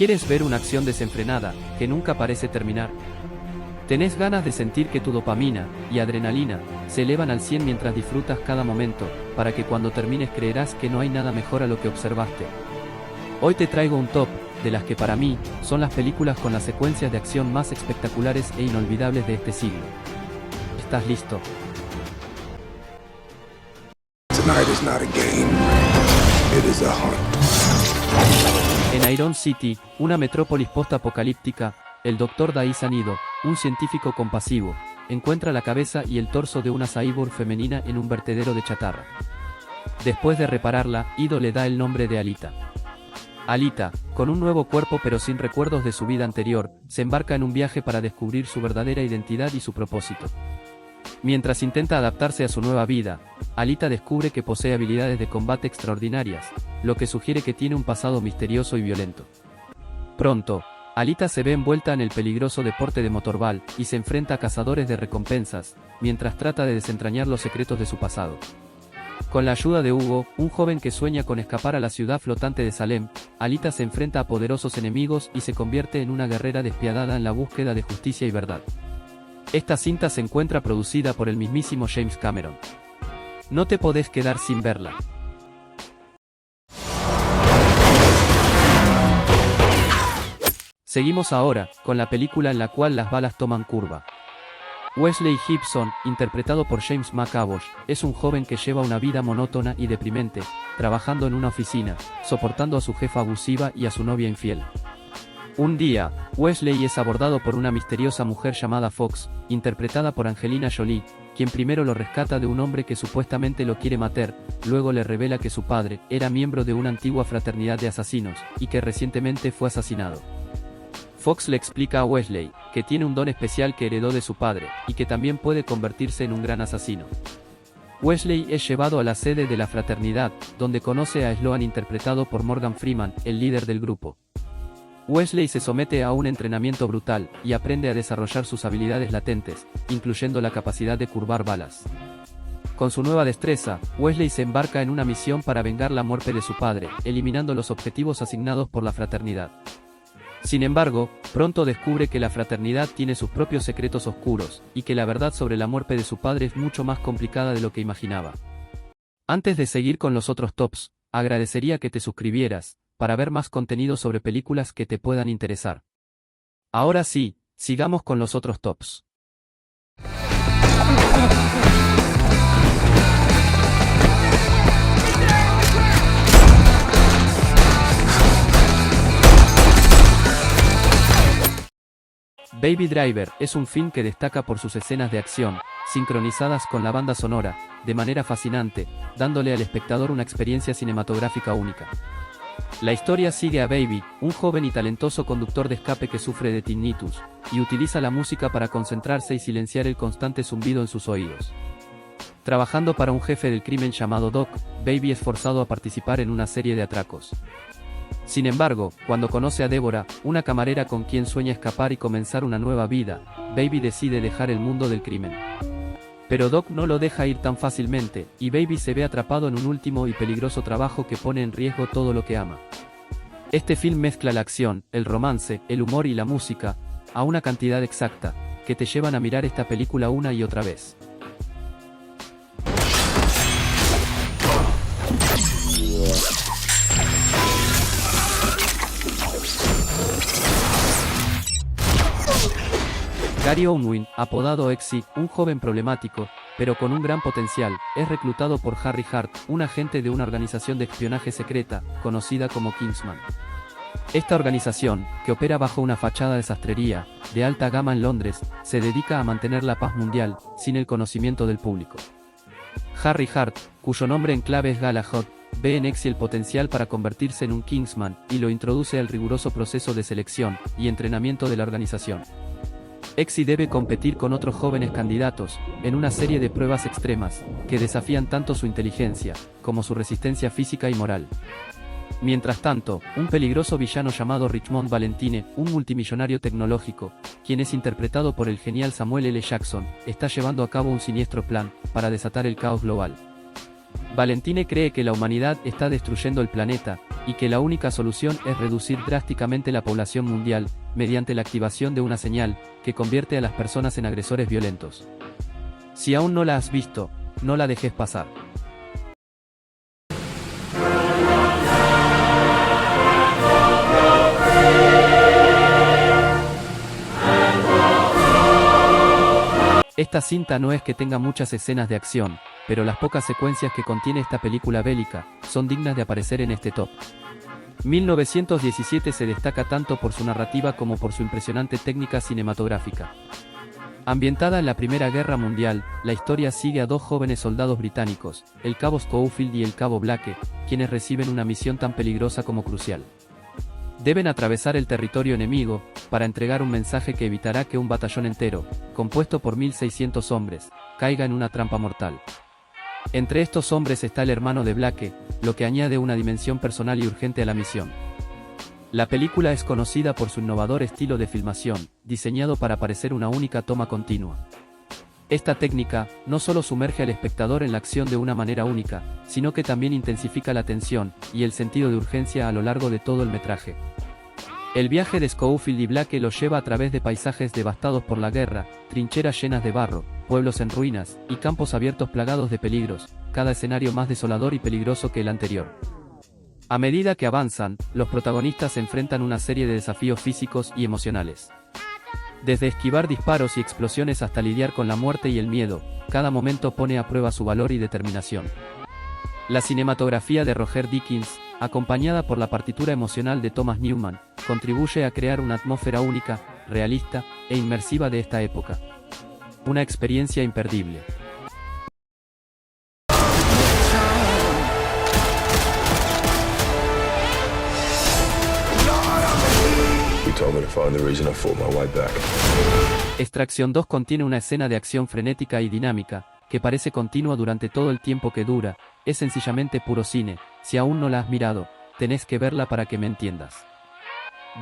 ¿Quieres ver una acción desenfrenada, que nunca parece terminar? ¿Tenés ganas de sentir que tu dopamina y adrenalina se elevan al 100 mientras disfrutas cada momento, para que cuando termines creerás que no hay nada mejor a lo que observaste? Hoy te traigo un top de las que para mí son las películas con las secuencias de acción más espectaculares e inolvidables de este siglo. ¿Estás listo? Tonight is not a game. It is a hunt. En Iron City, una metrópolis post-apocalíptica, el Dr. Daisan Ido, un científico compasivo, encuentra la cabeza y el torso de una cyborg femenina en un vertedero de chatarra. Después de repararla, Ido le da el nombre de Alita. Alita, con un nuevo cuerpo pero sin recuerdos de su vida anterior, se embarca en un viaje para descubrir su verdadera identidad y su propósito. Mientras intenta adaptarse a su nueva vida, Alita descubre que posee habilidades de combate extraordinarias, lo que sugiere que tiene un pasado misterioso y violento. Pronto, Alita se ve envuelta en el peligroso deporte de motorball y se enfrenta a cazadores de recompensas, mientras trata de desentrañar los secretos de su pasado. Con la ayuda de Hugo, un joven que sueña con escapar a la ciudad flotante de Salem, Alita se enfrenta a poderosos enemigos y se convierte en una guerrera despiadada en la búsqueda de justicia y verdad. Esta cinta se encuentra producida por el mismísimo James Cameron. No te podés quedar sin verla. Seguimos ahora, con la película en la cual las balas toman curva. Wesley Gibson, interpretado por James McAvoy, es un joven que lleva una vida monótona y deprimente, trabajando en una oficina, soportando a su jefa abusiva y a su novia infiel. Un día, Wesley es abordado por una misteriosa mujer llamada Fox, interpretada por Angelina Jolie, quien primero lo rescata de un hombre que supuestamente lo quiere matar, luego le revela que su padre era miembro de una antigua fraternidad de asesinos, y que recientemente fue asesinado. Fox le explica a Wesley que tiene un don especial que heredó de su padre, y que también puede convertirse en un gran asesino. Wesley es llevado a la sede de la fraternidad, donde conoce a Sloan interpretado por Morgan Freeman, el líder del grupo. Wesley se somete a un entrenamiento brutal, y aprende a desarrollar sus habilidades latentes, incluyendo la capacidad de curvar balas. Con su nueva destreza, Wesley se embarca en una misión para vengar la muerte de su padre, eliminando los objetivos asignados por la fraternidad. Sin embargo, pronto descubre que la fraternidad tiene sus propios secretos oscuros, y que la verdad sobre la muerte de su padre es mucho más complicada de lo que imaginaba. Antes de seguir con los otros tops, agradecería que te suscribieras, para ver más contenido sobre películas que te puedan interesar. Ahora sí, sigamos con los otros tops. Baby Driver es un film que destaca por sus escenas de acción, sincronizadas con la banda sonora, de manera fascinante, dándole al espectador una experiencia cinematográfica única. La historia sigue a Baby, un joven y talentoso conductor de escape que sufre de tinnitus, y utiliza la música para concentrarse y silenciar el constante zumbido en sus oídos. Trabajando para un jefe del crimen llamado Doc, Baby es forzado a participar en una serie de atracos. Sin embargo, cuando conoce a Deborah, una camarera con quien sueña escapar y comenzar una nueva vida, Baby decide dejar el mundo del crimen. Pero Doc no lo deja ir tan fácilmente, y Baby se ve atrapado en un último y peligroso trabajo que pone en riesgo todo lo que ama. Este film mezcla la acción, el romance, el humor y la música, a una cantidad exacta, que te llevan a mirar esta película una y otra vez. Gary Oldman, apodado Exy, un joven problemático, pero con un gran potencial, es reclutado por Harry Hart, un agente de una organización de espionaje secreta, conocida como Kingsman. Esta organización, que opera bajo una fachada de sastrería, de alta gama en Londres, se dedica a mantener la paz mundial, sin el conocimiento del público. Harry Hart, cuyo nombre en clave es Galahad, ve en Exy el potencial para convertirse en un Kingsman, y lo introduce al riguroso proceso de selección y entrenamiento de la organización. Exy debe competir con otros jóvenes candidatos, en una serie de pruebas extremas, que desafían tanto su inteligencia, como su resistencia física y moral. Mientras tanto, un peligroso villano llamado Richmond Valentine, un multimillonario tecnológico, quien es interpretado por el genial Samuel L. Jackson, está llevando a cabo un siniestro plan, para desatar el caos global. Valentine cree que la humanidad está destruyendo el planeta, y que la única solución es reducir drásticamente la población mundial, mediante la activación de una señal, que convierte a las personas en agresores violentos. Si aún no la has visto, no la dejes pasar. Esta cinta no es que tenga muchas escenas de acción, pero las pocas secuencias que contiene esta película bélica, son dignas de aparecer en este top. 1917 se destaca tanto por su narrativa como por su impresionante técnica cinematográfica. Ambientada en la Primera Guerra Mundial, la historia sigue a dos jóvenes soldados británicos, el cabo Schofield y el cabo Blake, quienes reciben una misión tan peligrosa como crucial. Deben atravesar el territorio enemigo, para entregar un mensaje que evitará que un batallón entero, compuesto por 1600 hombres, caiga en una trampa mortal. Entre estos hombres está el hermano de Blake, lo que añade una dimensión personal y urgente a la misión. La película es conocida por su innovador estilo de filmación, diseñado para parecer una única toma continua. Esta técnica, no solo sumerge al espectador en la acción de una manera única, sino que también intensifica la tensión, y el sentido de urgencia a lo largo de todo el metraje. El viaje de Schofield y Blake los lleva a través de paisajes devastados por la guerra, trincheras llenas de barro, pueblos en ruinas, y campos abiertos plagados de peligros, cada escenario más desolador y peligroso que el anterior. A medida que avanzan, los protagonistas enfrentan una serie de desafíos físicos y emocionales. Desde esquivar disparos y explosiones hasta lidiar con la muerte y el miedo, cada momento pone a prueba su valor y determinación. La cinematografía de Roger Deakins, acompañada por la partitura emocional de Thomas Newman, contribuye a crear una atmósfera única, realista e inmersiva de esta época. Una experiencia imperdible. Extracción 2 contiene una escena de acción frenética y dinámica, que parece continua durante todo el tiempo que dura, es sencillamente puro cine. Si aún no la has mirado, tenés que verla para que me entiendas.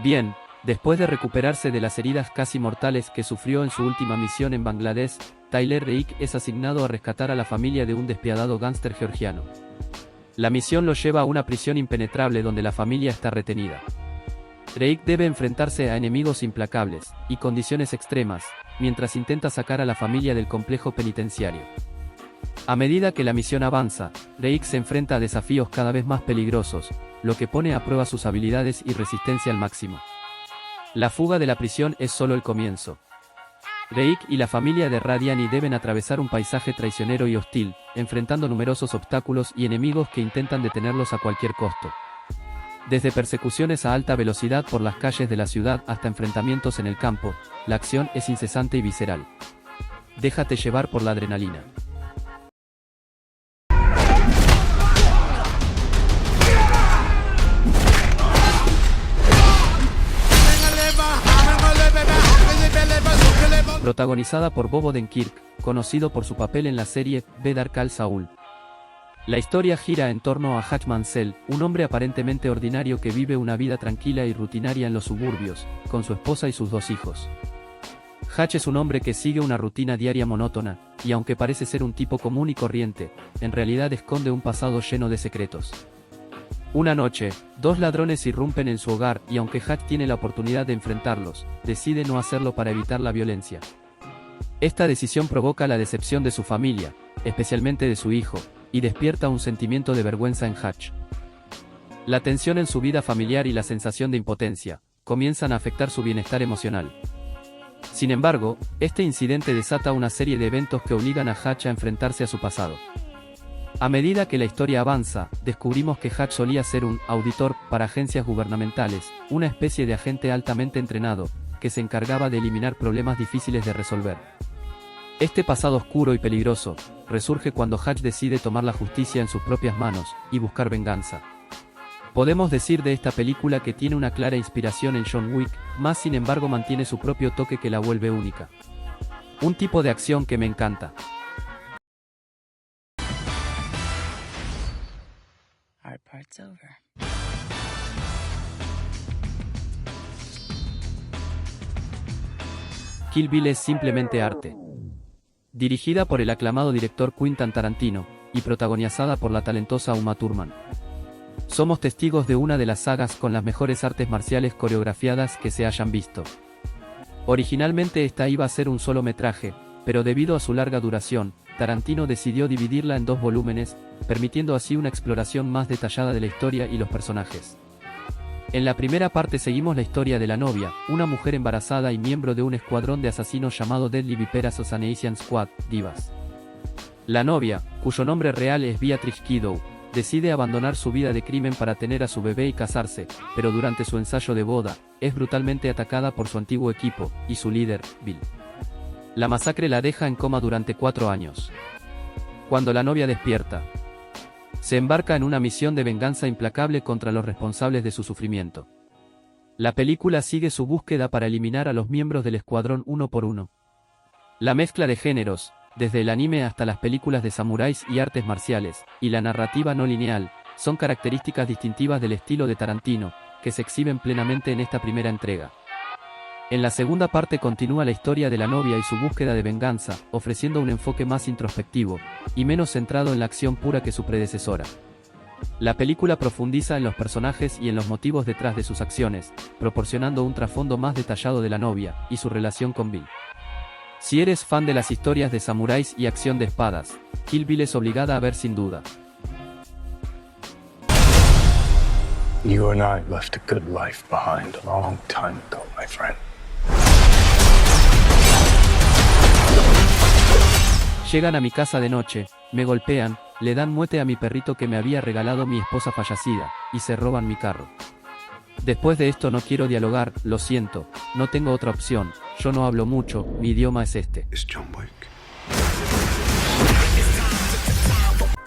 Bien, después de recuperarse de las heridas casi mortales que sufrió en su última misión en Bangladesh, Tyler Rake es asignado a rescatar a la familia de un despiadado gángster georgiano. La misión lo lleva a una prisión impenetrable donde la familia está retenida. Drake debe enfrentarse a enemigos implacables y condiciones extremas, mientras intenta sacar a la familia del complejo penitenciario. A medida que la misión avanza, Drake se enfrenta a desafíos cada vez más peligrosos, lo que pone a prueba sus habilidades y resistencia al máximo. La fuga de la prisión es solo el comienzo. Drake y la familia de Radiani deben atravesar un paisaje traicionero y hostil, enfrentando numerosos obstáculos y enemigos que intentan detenerlos a cualquier costo. Desde persecuciones a alta velocidad por las calles de la ciudad hasta enfrentamientos en el campo, la acción es incesante y visceral. Déjate llevar por la adrenalina. Protagonizada por Bob Odenkirk, conocido por su papel en la serie Better Call Saul. La historia gira en torno a Hutch Mansell, un hombre aparentemente ordinario que vive una vida tranquila y rutinaria en los suburbios, con su esposa y sus dos hijos. Hutch es un hombre que sigue una rutina diaria monótona, y aunque parece ser un tipo común y corriente, en realidad esconde un pasado lleno de secretos. Una noche, dos ladrones irrumpen en su hogar y aunque Hutch tiene la oportunidad de enfrentarlos, decide no hacerlo para evitar la violencia. Esta decisión provoca la decepción de su familia, especialmente de su hijo, y despierta un sentimiento de vergüenza en Hutch. La tensión en su vida familiar y la sensación de impotencia comienzan a afectar su bienestar emocional. Sin embargo, este incidente desata una serie de eventos que obligan a Hutch a enfrentarse a su pasado. A medida que la historia avanza, descubrimos que Hutch solía ser un auditor para agencias gubernamentales, una especie de agente altamente entrenado, que se encargaba de eliminar problemas difíciles de resolver. Este pasado oscuro y peligroso resurge cuando Hutch decide tomar la justicia en sus propias manos y buscar venganza. Podemos decir de esta película que tiene una clara inspiración en John Wick, más sin embargo mantiene su propio toque que la vuelve única. Un tipo de acción que me encanta. Hard part's over. Kill Bill es simplemente arte. Dirigida por el aclamado director Quentin Tarantino, y protagonizada por la talentosa Uma Thurman. Somos testigos de una de las sagas con las mejores artes marciales coreografiadas que se hayan visto. Originalmente esta iba a ser un solo metraje, pero debido a su larga duración, Tarantino decidió dividirla en 2 volúmenes, permitiendo así una exploración más detallada de la historia y los personajes. En la primera parte seguimos la historia de la novia, una mujer embarazada y miembro de un escuadrón de asesinos llamado Deadly Viper Assassination Squad, Divas. La novia, cuyo nombre real es Beatrix Kiddo, decide abandonar su vida de crimen para tener a su bebé y casarse, pero durante su ensayo de boda, es brutalmente atacada por su antiguo equipo, y su líder, Bill. La masacre la deja en coma durante 4 años. Cuando la novia despierta, se embarca en una misión de venganza implacable contra los responsables de su sufrimiento. La película sigue su búsqueda para eliminar a los miembros del escuadrón uno por uno. La mezcla de géneros, desde el anime hasta las películas de samuráis y artes marciales, y la narrativa no lineal, son características distintivas del estilo de Tarantino, que se exhiben plenamente en esta primera entrega. En la segunda parte continúa la historia de la novia y su búsqueda de venganza, ofreciendo un enfoque más introspectivo, y menos centrado en la acción pura que su predecesora. La película profundiza en los personajes y en los motivos detrás de sus acciones, proporcionando un trasfondo más detallado de la novia, y su relación con Bill. Si eres fan de las historias de samuráis y acción de espadas, Kill Bill es obligada a ver sin duda. You and I left a good life behind a long time ago, my friend. Llegan a mi casa de noche, me golpean, le dan muerte a mi perrito que me había regalado mi esposa fallecida, y se roban mi carro. Después de esto no quiero dialogar, lo siento, no tengo otra opción, yo no hablo mucho, mi idioma es este. It's John Wick.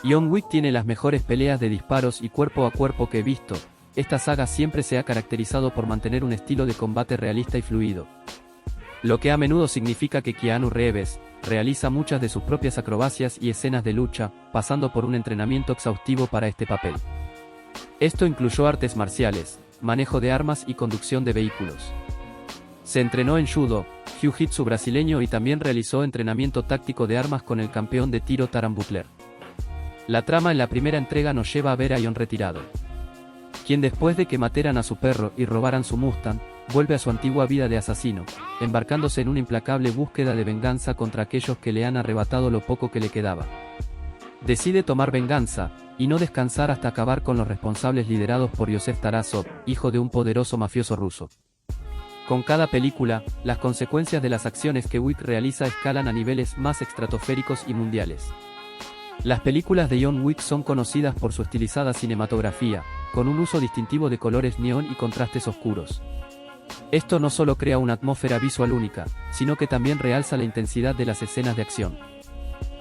John Wick tiene las mejores peleas de disparos y cuerpo a cuerpo que he visto. Esta saga siempre se ha caracterizado por mantener un estilo de combate realista y fluido. Lo que a menudo significa que Keanu Reeves realiza muchas de sus propias acrobacias y escenas de lucha, pasando por un entrenamiento exhaustivo para este papel. Esto incluyó artes marciales, manejo de armas y conducción de vehículos. Se entrenó en judo, jiu-jitsu brasileño y también realizó entrenamiento táctico de armas con el campeón de tiro Taran Butler. La trama en la primera entrega nos lleva a ver a John retirado, quien después de que mataran a su perro y robaran su Mustang, vuelve a su antigua vida de asesino, embarcándose en una implacable búsqueda de venganza contra aquellos que le han arrebatado lo poco que le quedaba. Decide tomar venganza, y no descansar hasta acabar con los responsables liderados por Yosef Tarasov, hijo de un poderoso mafioso ruso. Con cada película, las consecuencias de las acciones que Wick realiza escalan a niveles más estratosféricos y mundiales. Las películas de John Wick son conocidas por su estilizada cinematografía, con un uso distintivo de colores neón y contrastes oscuros. Esto no solo crea una atmósfera visual única, sino que también realza la intensidad de las escenas de acción.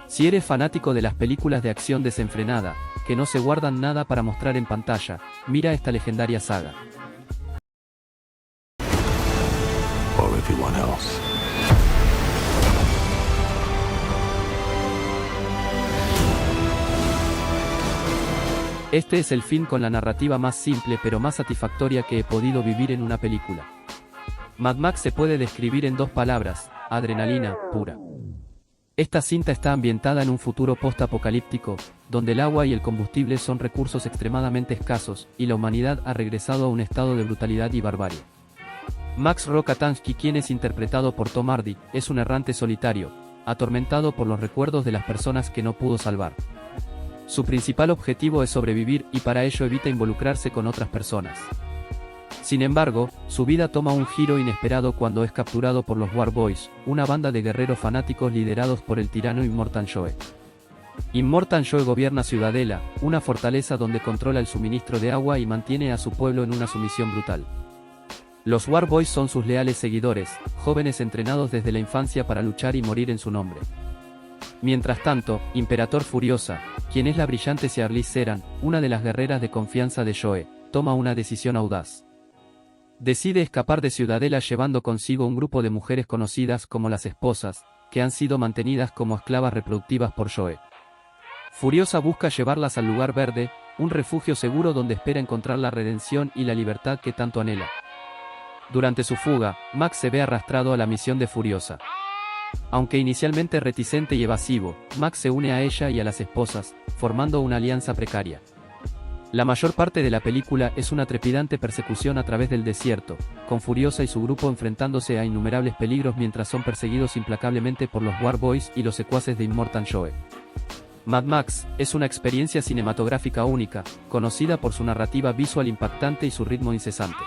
Si eres fanático de las películas de acción desenfrenada, que no se guardan nada para mostrar en pantalla, mira esta legendaria saga. Or everyone else. Este es el film con la narrativa más simple pero más satisfactoria que he podido vivir en una película. Mad Max se puede describir en 2 palabras: adrenalina pura. Esta cinta está ambientada en un futuro post-apocalíptico, donde el agua y el combustible son recursos extremadamente escasos, y la humanidad ha regresado a un estado de brutalidad y barbarie. Max Rokatansky, quien es interpretado por Tom Hardy, es un errante solitario, atormentado por los recuerdos de las personas que no pudo salvar. Su principal objetivo es sobrevivir y para ello evita involucrarse con otras personas. Sin embargo, su vida toma un giro inesperado cuando es capturado por los War Boys, una banda de guerreros fanáticos liderados por el tirano Immortan Joe. Immortan Joe gobierna Ciudadela, una fortaleza donde controla el suministro de agua y mantiene a su pueblo en una sumisión brutal. Los War Boys son sus leales seguidores, jóvenes entrenados desde la infancia para luchar y morir en su nombre. Mientras tanto, Imperator Furiosa, quien es la brillante Charlize Theron, una de las guerreras de confianza de Joe, toma una decisión audaz. Decide escapar de Ciudadela llevando consigo un grupo de mujeres conocidas como las esposas, que han sido mantenidas como esclavas reproductivas por Joe. Furiosa busca llevarlas al lugar verde, un refugio seguro donde espera encontrar la redención y la libertad que tanto anhela. Durante su fuga, Max se ve arrastrado a la misión de Furiosa. Aunque inicialmente reticente y evasivo, Max se une a ella y a las esposas, formando una alianza precaria. La mayor parte de la película es una trepidante persecución a través del desierto, con Furiosa y su grupo enfrentándose a innumerables peligros mientras son perseguidos implacablemente por los War Boys y los secuaces de Immortan Joe. Mad Max es una experiencia cinematográfica única, conocida por su narrativa visual impactante y su ritmo incesante.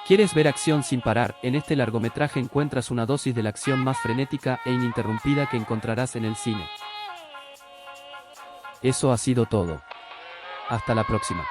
¿Quieres ver acción sin parar? En este largometraje encuentras una dosis de la acción más frenética e ininterrumpida que encontrarás en el cine. Eso ha sido todo. Hasta la próxima.